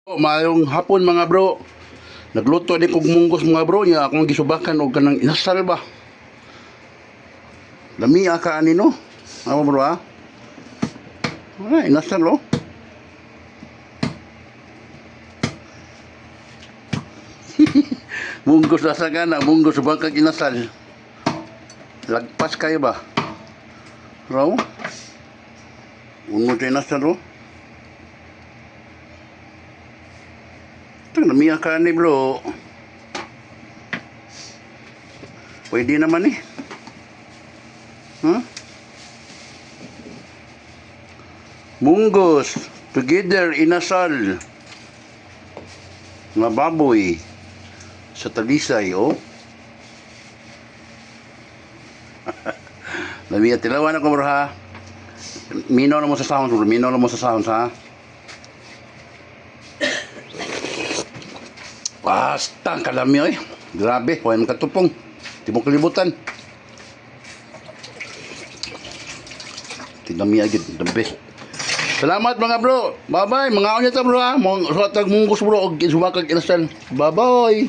Mayong hapon mga bro. Nagluto din kog munggos mga bro niya akong gisubakan og kanang inasal ba. Lami ka ani no. Amo bro ha. Ay, inasal oh. Munggos sa gana, munggos ba kag inasal. Lagpas kayo ba? Raw? Uno tayo inasal oh. Namiya ka ni bro. Pwede naman eh. Huh? Munggos together inasal nga baboy sa talisay oh. Namiya tilawan ako bro ha. Minaw na mo sa sound bro. Minaw na mo sa sound ha. Basta ang kalami oy. Grabe, huwag mo katupong. Di mo kalibutan. Tinami agad, the best. Salamat mga bro. Bye bye. Mga unya ta bro ha. Mga suwatag munggos bro. Og sumakag inasal. Bye bye.